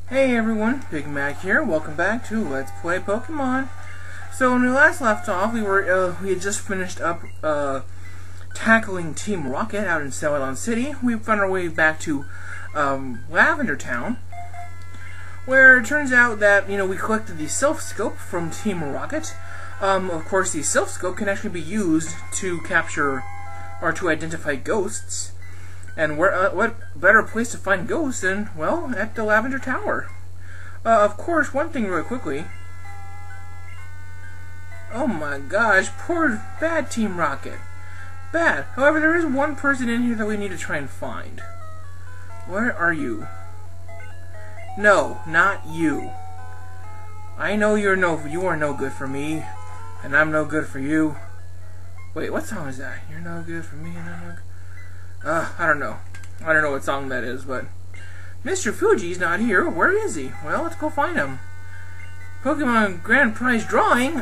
Hey everyone, Big Mac here. Welcome back to Let's Play Pokemon. So when we last left off, we had just finished up tackling Team Rocket out in Celadon City. We found our way back to Lavender Town, where it turns out that we collected the Self Scope from Team Rocket. Of course, the Self Scope can actually be used to capture or to identify ghosts. And what better place to find ghosts than, well, at the Lavender Tower. Of course, one thing really quickly. Oh my gosh, poor bad Team Rocket. Bad. However, there is one person in here that we need to try and find. Where are you? No, not you. I know you are no good for me, and I'm no good for you. Wait, what song is that? You're no good for me, and I'm no good. I don't know. I don't know what song that is, but Mr. Fuji's not here. Where is he? Well, let's go find him. Pokemon Grand Prize drawing?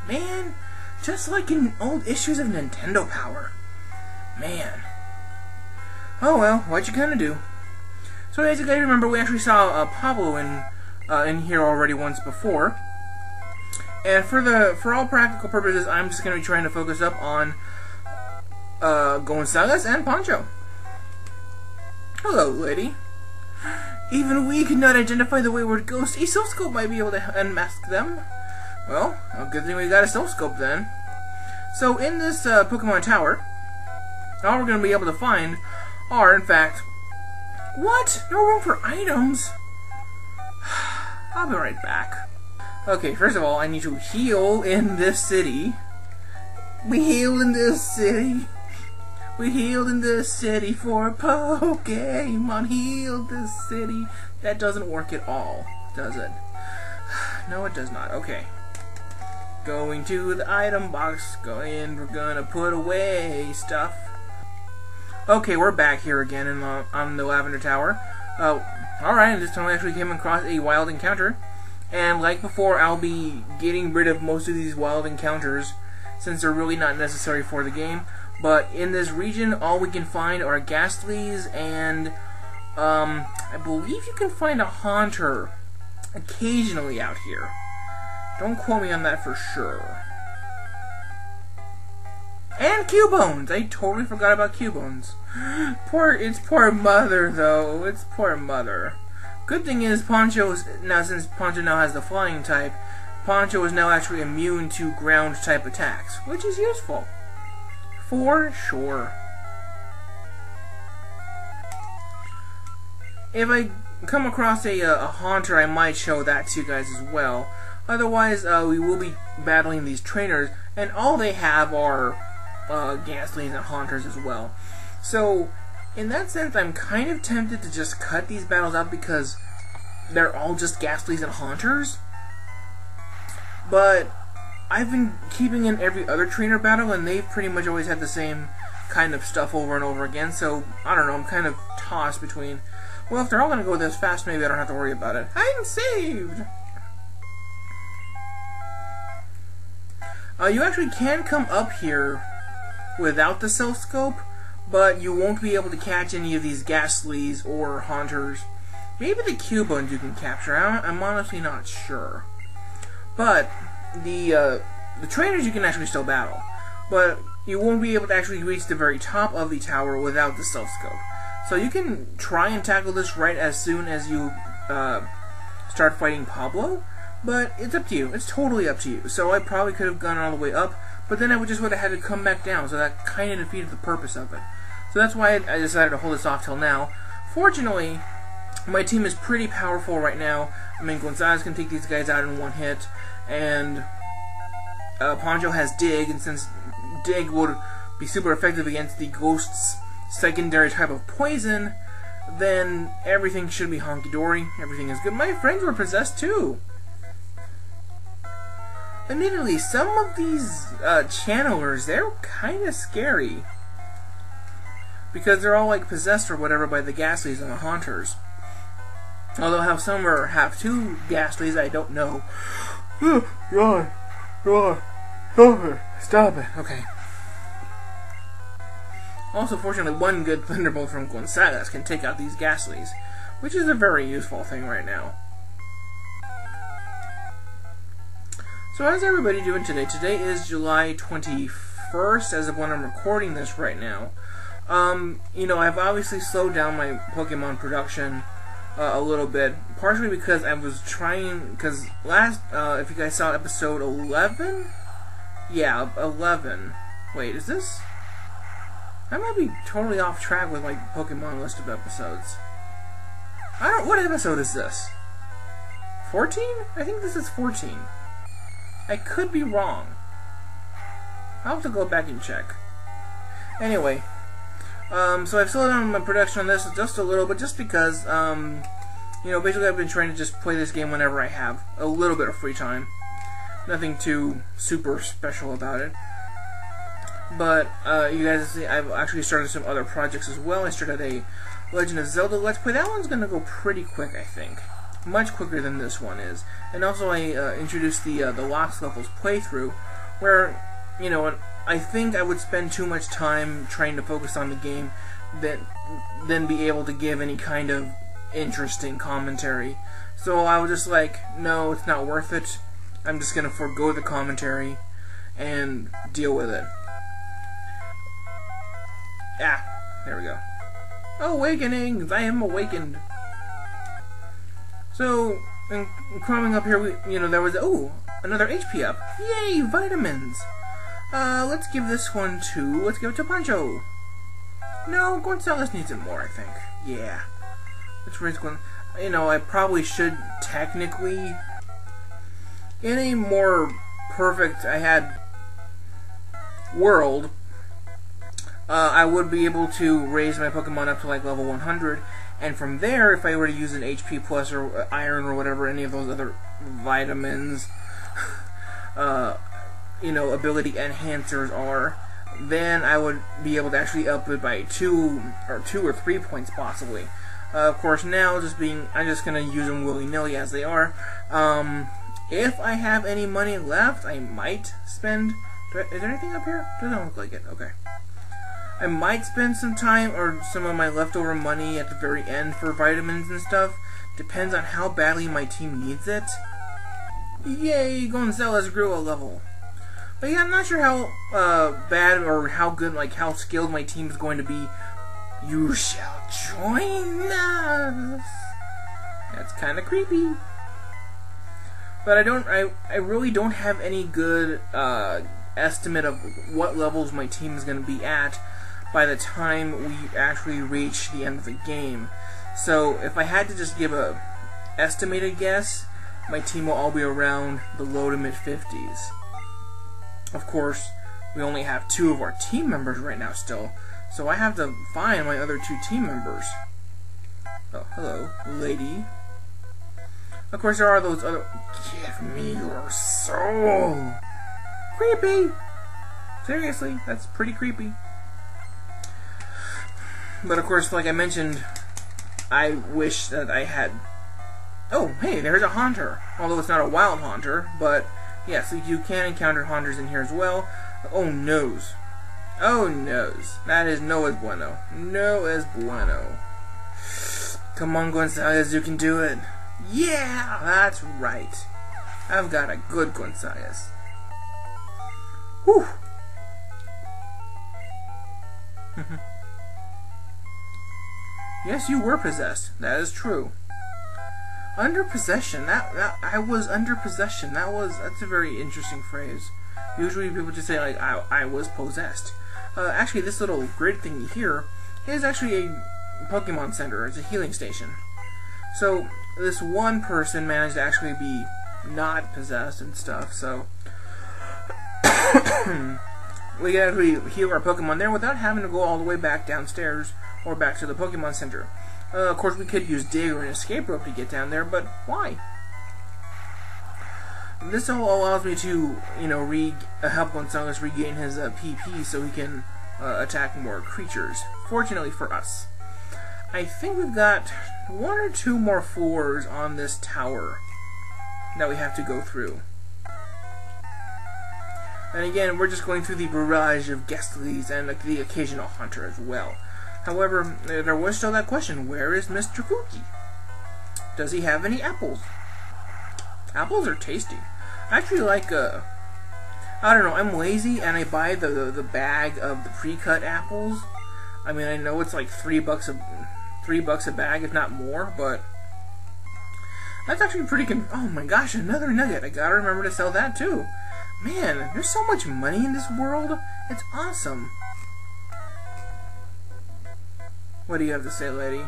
Man, just like in old issues of Nintendo Power. Man. Oh well, what you gonna do? So as you guys remember, we actually saw Pablo in here already once before. And for all practical purposes, I'm just gonna be trying to focus up on Gonzalez and Poncho. Hello, lady. Even we could not identify the wayward ghost. A Self Scope might be able to unmask them. Well, a good thing we got a Self Scope then. So in this Pokemon Tower, all we're going to be able to find are, in fact, what? No room for items? I'll be right back. Okay, first of all, I need to heal in this city. We healed in this city. We healed in this city for Pokemon. Healed this city. That doesn't work at all, does it? No, it does not. Okay. Going to the item box. Go in. We're gonna put away stuff. Okay, we're back here again on the Lavender Tower. Alright, this time I actually came across a wild encounter. And like before, I'll be getting rid of most of these wild encounters since they're really not necessary for the game. But in this region, all we can find are Ghastlies and, I believe you can find a Haunter occasionally out here. Don't quote me on that for sure. And Cubones! I totally forgot about Cubones. It's poor Mother, though. It's poor Mother. Good thing is, since Poncho now has the flying type, Poncho is now actually immune to ground type attacks, which is useful. For sure. If I come across a Haunter, I might show that to you guys as well. Otherwise, we will be battling these trainers, and all they have are Ghastlies and Haunters as well. So, in that sense, I'm kind of tempted to just cut these battles out because they're all just Ghastlies and Haunters. But I've been keeping in every other trainer battle, and they've pretty much always had the same kind of stuff over and over again, so, I don't know, I'm kind of tossed between, well, if they're all going to go this fast, maybe I don't have to worry about it. I'm saved! You actually can come up here without the Self Scope, but you won't be able to catch any of these Ghastlies or Haunters. Maybe the Cubones you can capture, I'm honestly not sure. But the trainers you can actually still battle, but you won't be able to actually reach the very top of the tower without the Self Scope. So you can try and tackle this right as soon as you start fighting Pablo, but it's up to you. It's totally up to you. So I probably could have gone all the way up, but then I would have had to come back down, so that kind of defeated the purpose of it. So that's why I decided to hold this off till now. Fortunately, my team is pretty powerful right now. I mean, Gonzalez can take these guys out in one hit, and Poncho has Dig, and since Dig would be super effective against the Ghost's secondary type of poison, then everything should be honky-dory. Everything is good. My friends were possessed too. Admittedly, some of these channelers, they're kind of scary. Because they're all like possessed or whatever by the Ghastlies and the Haunters. Although how some have two Ghastlies, I don't know. God. Stop it. Okay. Also, fortunately, one good Thunderbolt from Gonzalez can take out these Ghastlies. which is a very useful thing right now. So how's everybody doing today? Today is July 21st, as of when I'm recording this right now. You know, I've obviously slowed down my Pokemon production a little bit, partially because I was trying, because last, if you guys saw episode 11? Yeah, 11. Wait, is this? I might be totally off track with my Pokemon list of episodes. What episode is this? 14? I think this is 14. I could be wrong. I'll have to go back and check. Anyway, so I've slowed down my production on this just a little bit, just because, you know, basically I've been trying to just play this game whenever I have a little bit of free time. Nothing too super special about it. But, you guys see, I've actually started some other projects as well. I started a Legend of Zelda Let's Play. That one's gonna go pretty quick, I think. Much quicker than this one is. And also I introduced the Lost Levels playthrough, where, you know, I think I would spend too much time trying to focus on the game than be able to give any kind of interesting commentary. So I was just like, no, it's not worth it. I'm just gonna forego the commentary and deal with it. Ah, there we go. Awakenings! I am awakened. So, coming up here, you know, there was, another HP up. Yay, vitamins! Let's give this one let's give it to Pancho. No, Gonzalez needs it more, I think. Yeah. Let's raise you know, I probably should technically, in a more perfect, world, I would be able to raise my Pokemon up to like level 100, and from there, if I were to use an HP plus or iron or whatever, any of those other vitamins, you know, ability enhancers are, then I would be able to actually up it by 2 or 3 points possibly. Of course, now I'm just gonna use them willy-nilly as they are. If I have any money left, I might spend. Is there anything up here? Doesn't look like it. Okay. I might spend some time or some of my leftover money at the very end for vitamins and stuff. Depends on how badly my team needs it. Yay, Gonzalez grew a level. But yeah, I'm not sure how bad or how good, like how skilled my team is going to be. You shall join us. That's kind of creepy. But I really don't have any good estimate of what levels my team is going to be at by the time we actually reach the end of the game. So if I had to just give a estimated guess, my team will all be around the low to mid 50s. Of course, we only have 2 of our team members right now still, so I have to find my other 2 team members. Oh, hello, lady. Of course, there are those other. Give me your soul. Creepy. Seriously, that's pretty creepy. But of course, like I mentioned, I wish that I had. Oh, hey, there's a Haunter. Although it's not a wild Haunter, but yes, you can encounter Haunters in here as well. Oh, noes. Oh, noes. That is no es bueno. No es bueno. Come on, Gonzalez, you can do it. Yeah, that's right. I've got a good Gonzalez. Whew. Yes, you were possessed. That is true. Under possession. That I was under possession. That's a very interesting phrase. Usually people just say like I was possessed. Actually, this little grid thing here is actually a Pokemon Center. It's a healing station. So this one person managed to actually be not possessed and stuff. So we can actually heal our Pokemon there without having to go all the way back downstairs or back to the Pokemon Center. Of course, we could use Dig or an escape rope to get down there, but why? This all allows me to, you know, help Gonzalez regain his PP so he can attack more creatures. Fortunately for us. I think we've got 1 or 2 more floors on this tower that we have to go through. And again, we're just going through the barrage of Ghastlies and the occasional Hunter as well. However, there was still that question, where is Mr. Fuji? Does he have any apples? Apples are tasty. I actually like, I don't know, I'm lazy and I buy the bag of the pre-cut apples. I mean, I know it's like $3 a bag, if not more, but that's actually pretty oh my gosh, another nugget. I gotta remember to sell that too. Man, there's so much money in this world. It's awesome. What do you have to say, lady?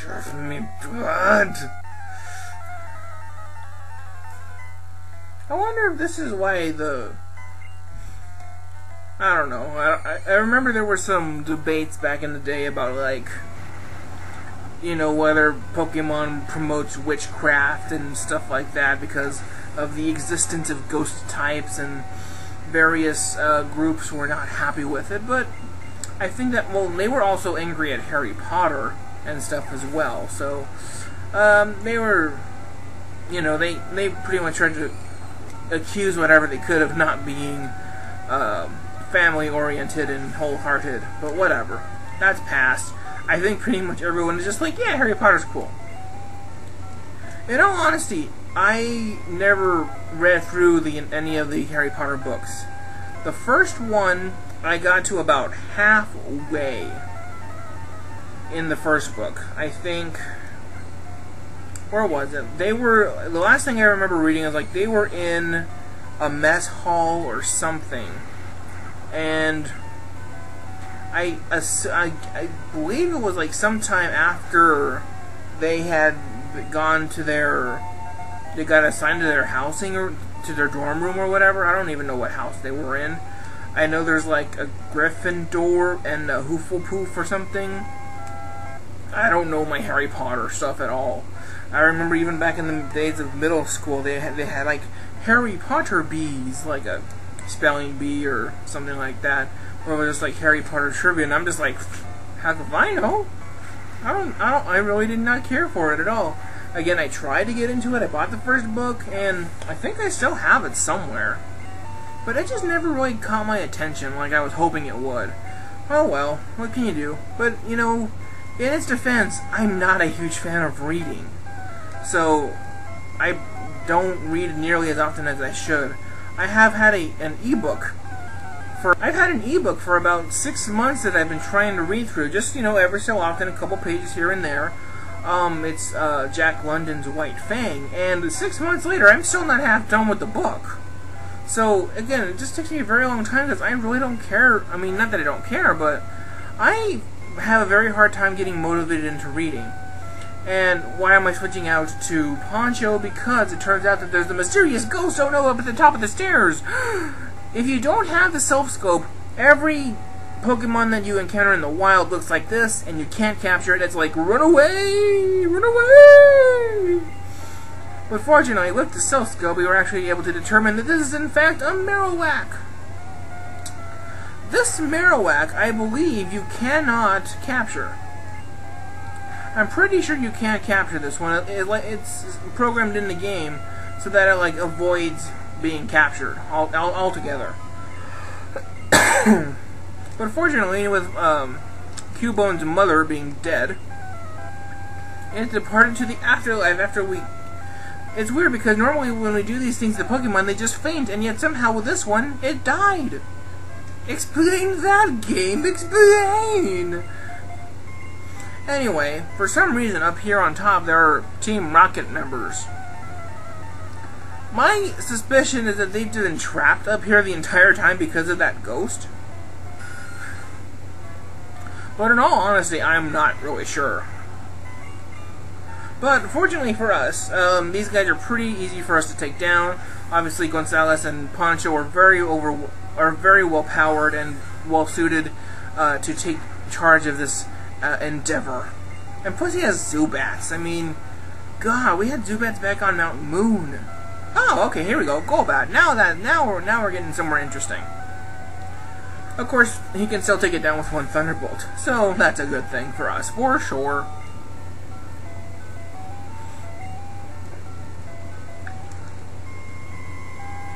Give me blood. I wonder if this is why I don't know. I remember there were some debates back in the day about, like, you know, whether Pokemon promotes witchcraft and stuff like that because of the existence of ghost types, and various groups were not happy with it. But I think that, well, they were also angry at Harry Potter and stuff as well. So they were, you know, they pretty much tried to accuse whatever they could of not being family-oriented and wholehearted. But whatever. That's past. I think pretty much everyone is just like, yeah, Harry Potter's cool. In all honesty, I never read through any of the Harry Potter books. The first one, I got to about halfway in the first book. I think, where was it? They were, the last thing I remember reading is like they were in a mess hall or something, and I believe it was like sometime after they had gone to they got assigned to their housing or to their dorm room or whatever. I don't even know what house they were in. I know there's like a Gryffindor and a Hufflepuff or something. I don't know my Harry Potter stuff at all. I remember even back in the days of middle school, they had like Harry Potter bees, like a spelling bee or something like that, where it was just like Harry Potter trivia, and I'm just like, how could I know? I really did not care for it at all. Again, I tried to get into it. I bought the first book, and I think I still have it somewhere, but it just never really caught my attention like I was hoping it would. Oh well, what can you do? But, you know, in its defense, I'm not a huge fan of reading, so I don't read nearly as often as I should. I have had an ebook. I've had an ebook for about 6 months that I've been trying to read through, just, you know, every so often, a couple pages here and there. It's Jack London's White Fang, and 6 months later, I'm still not half done with the book. So, again, it just takes me a very long time because I really don't care. I mean, not that I don't care, but I have a very hard time getting motivated into reading. And why am I switching out to Poncho? Because it turns out that there's the mysterious ghost, oh no, up at the top of the stairs. If you don't have the self-scope, every Pokemon that you encounter in the wild looks like this, and you can't capture it. It's like, run away! Run away! But fortunately, with the self-scope, we were actually able to determine that this is in fact a Marowak. This Marowak, I believe, you cannot capture. I'm pretty sure you can't capture this one. It's programmed in the game so that it like avoids being captured altogether. But fortunately, with Cubone's mother being dead, it departed to the afterlife after we... It's weird because normally when we do these things to Pokemon, they just faint, and yet somehow with this one, it died. Explain that, game! Explain! Anyway, for some reason up here on top there are Team Rocket members. My suspicion is that they've been trapped up here the entire time because of that ghost. But in all honesty, I'm not really sure. But fortunately for us, these guys are pretty easy for us to take down. Obviously, Gonzalez and Poncho are very well powered and well suited to take charge of this endeavor. And plus, he has Zubats. I mean, God, we had Zubats back on Mount Moon. Oh, okay, here we go. Golbat. Now we're getting somewhere interesting. Of course, he can still take it down with one Thunderbolt, so that's a good thing for us, for sure.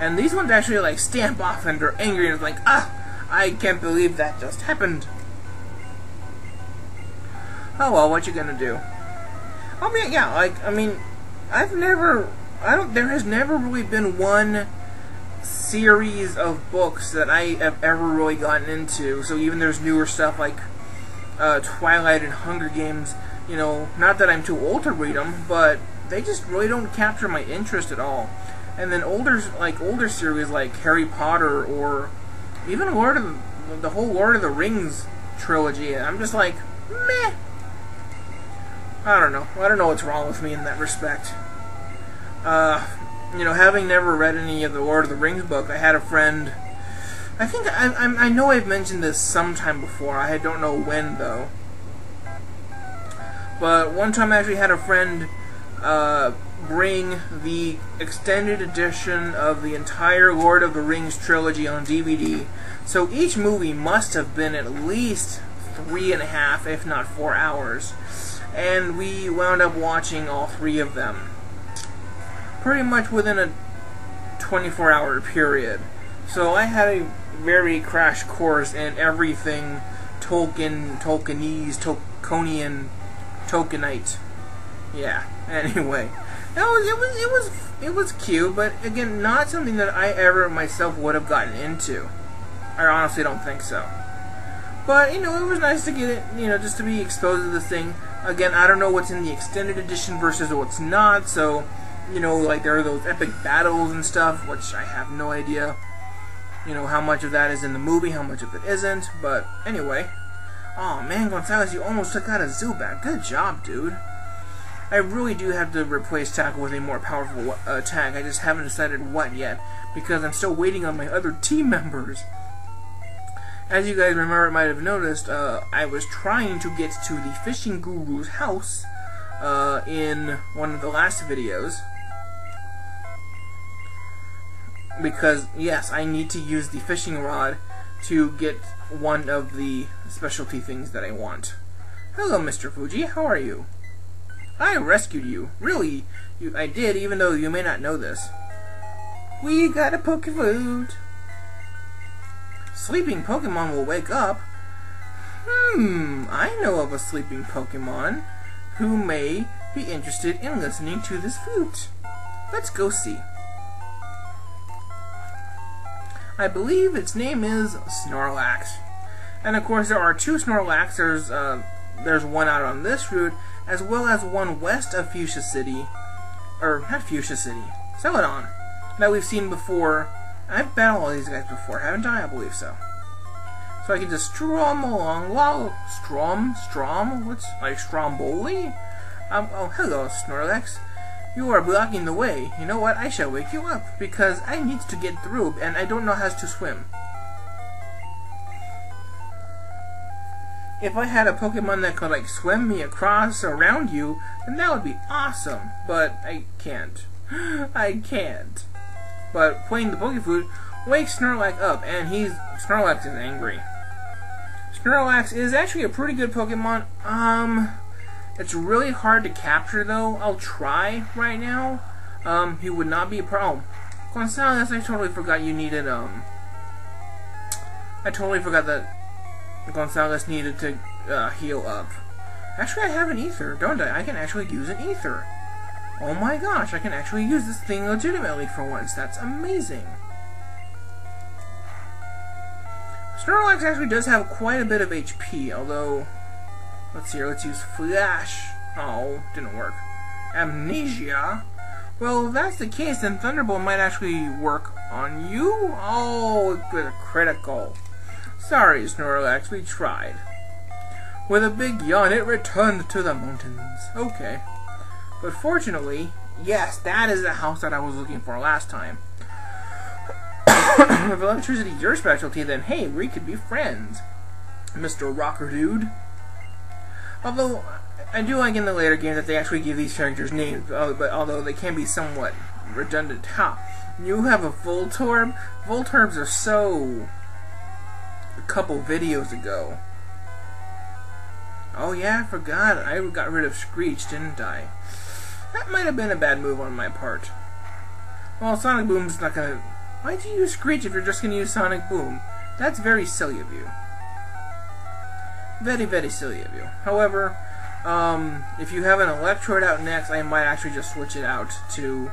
And these ones actually like stamp off and are angry and like, I can't believe that just happened. Oh well, what you gonna do? I mean, yeah, like, I mean, there has never really been one series of books that I have ever really gotten into. So even there's newer stuff like Twilight and Hunger Games, you know, not that I'm too old to read them, but they just really don't capture my interest at all. And then older series like Harry Potter or even the whole Lord of the Rings trilogy, I'm just like, meh. I don't know what's wrong with me in that respect. You know, having never read any of the Lord of the Rings book, I had a friend. I think I know I've mentioned this sometime before. I don't know when though. But one time I actually had a friend bring the extended edition of the entire Lord of the Rings trilogy on DVD. So each movie must have been at least 3.5, if not 4 hours. And we wound up watching all 3 of them pretty much within a 24-hour period. So I had a very crash course in everything Tolkien, Tolkienese, Tolkienian, Tolkienite. Yeah. Anyway, it was cute, but again, not something that I ever myself would have gotten into. I honestly don't think so. But you know, it was nice to get it. You know, just to be exposed to this thing. Again, I don't know what's in the extended edition versus what's not. So, you know, like there are those epic battles and stuff, which I have no idea. You know, how much of that is in the movie, how much of it isn't. But anyway. Oh man, Gonzalez, you almost took out a Zubat. Good job, dude. I really do have to replace Tackle with a more powerful attack. I just haven't decided what yet, because I'm still waiting on my other team members. As you guys might have noticed, I was trying to get to the fishing guru's house in one of the last videos. Because, yes, I need to use the fishing rod to get one of the specialty things that I want. Hello, Mr. Fuji. How are you? I rescued you. Really, I did, even though you may not know this. We got a Pokefood. Sleeping Pokemon will wake up. I know of a sleeping Pokemon who may be interested in listening to this flute. Let's go see. I believe its name is Snorlax. And of course there are 2 Snorlax. There's one out on this route, as well as one west of Fuchsia City. Or, not Fuchsia City. Celadon. That we've seen before. I've battled all these guys before, haven't I? I believe so. So I can just strom along. What's, like Stromboli? Oh, hello, Snorlax. You are blocking the way. You know what? I shall wake you up, because I need to get through, and I don't know how to swim. If I had a Pokemon that could, like, swim me across around you, then that would be awesome. But I can't. I can't. But playing the Pokefood wakes Snorlax up, and Snorlax is angry. Snorlax is actually a pretty good Pokemon. It's really hard to capture, though. I'll try right now. He would not be a problem. Gonzalez, I totally forgot you needed, I totally forgot that Gonzalez needed to, heal up. Actually, I have an Ether, don't I? I can actually use an Ether. Oh my gosh, I can actually use this thing legitimately for once. That's amazing. Snorlax actually does have quite a bit of HP, although... Let's see here, let's use Flash. Oh, didn't work. Amnesia? Well, if that's the case, then Thunderbolt might actually work on you? Oh, with a critical. Sorry, Snorlax, we tried. With a big yawn, it returned to the mountains. Okay. But fortunately, yes, that is the house that I was looking for last time. If electricity is your specialty, then hey, we could be friends, Mr. Rocker Dude. Although, I do like in the later games that they actually give these characters names, but although they can be somewhat redundant. Ha! You have a Voltorb? Voltorbs are so... a couple videos ago. Oh yeah, I forgot. I got rid of Screech, didn't I? That might have been a bad move on my part. Well, Sonic Boom's not gonna... Why'd you use Screech if you're just gonna use Sonic Boom? That's very silly of you. Very, very silly of you. However, If you have an Electrode out next, I might actually just switch it out to...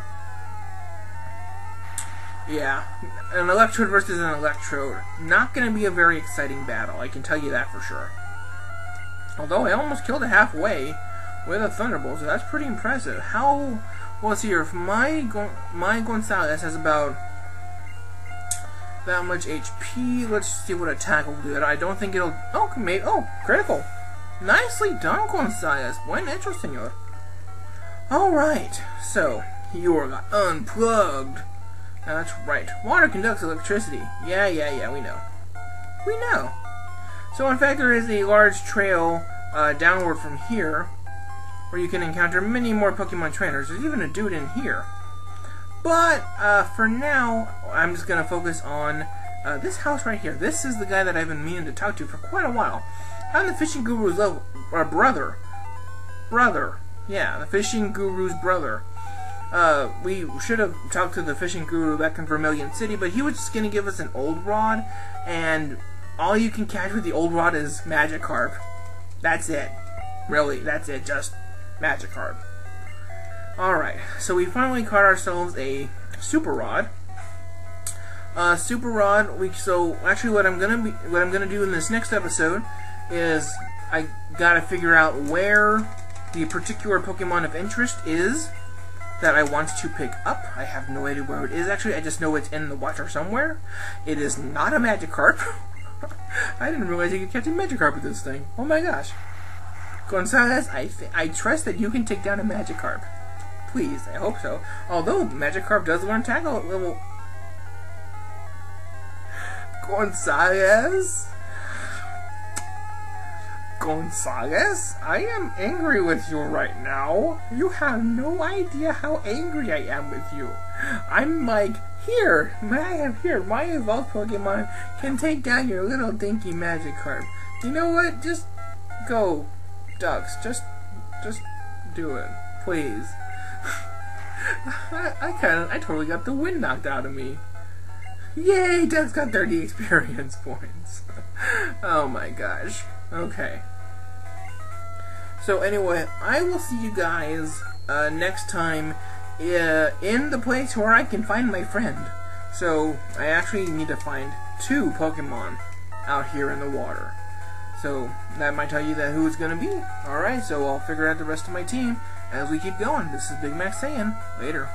Yeah, an Electrode versus an Electrode. Not going to be a very exciting battle, I can tell you that for sure. Although I almost killed it halfway with a Thunderbolt, so that's pretty impressive. How... Well, let's see here. If my Gonzalez has about that much HP, let's see what attack will do. I don't think it'll... Oh, maybe... Oh, critical. Nicely done, Gonzalez. Buen hecho, senor. Alright, so, you are unplugged. That's right. Water conducts electricity. Yeah, we know. We know. So, in fact, there is a large trail downward from here where you can encounter many more Pokemon trainers. There's even a dude in here. But, for now, I'm just going to focus on this house right here. This is the guy that I've been meaning to talk to for quite a while. I'm the Fishing Guru's brother. Yeah, the Fishing Guru's brother. We should have talked to the Fishing Guru back in Vermilion City, but he was just going to give us an old rod, and all you can catch with the old rod is Magikarp. That's it. Really, that's it, just Magikarp. Alright, so we finally caught ourselves a Super Rod. Super Rod, so actually what I'm gonna do in this next episode is I gotta figure out where the particular Pokemon of interest is that I want to pick up. I have no idea where it is actually, I just know it's in the water somewhere. It is not a Magikarp. I didn't realize you could catch a Magikarp with this thing. Oh my gosh. Gonzalez, I trust that you can take down a Magikarp. Please, I hope so. Although Magikarp does learn tackle at level... Gonzalez? Gonzalez? I am angry with you right now. You have no idea how angry I am with you. I'm like, here, my evolved Pokemon can take down your little dinky Magikarp. You know what? Just go, Ducks. Just do it, please. I totally got the wind knocked out of me. Yay, Ducks got 30 experience points. Oh my gosh. Okay. So anyway, I will see you guys next time in the place where I can find my friend. So I actually need to find 2 Pokemon out here in the water. So that might tell you that who it's going to be. Alright, so I'll figure out the rest of my team as we keep going. This is Big Max saying, later.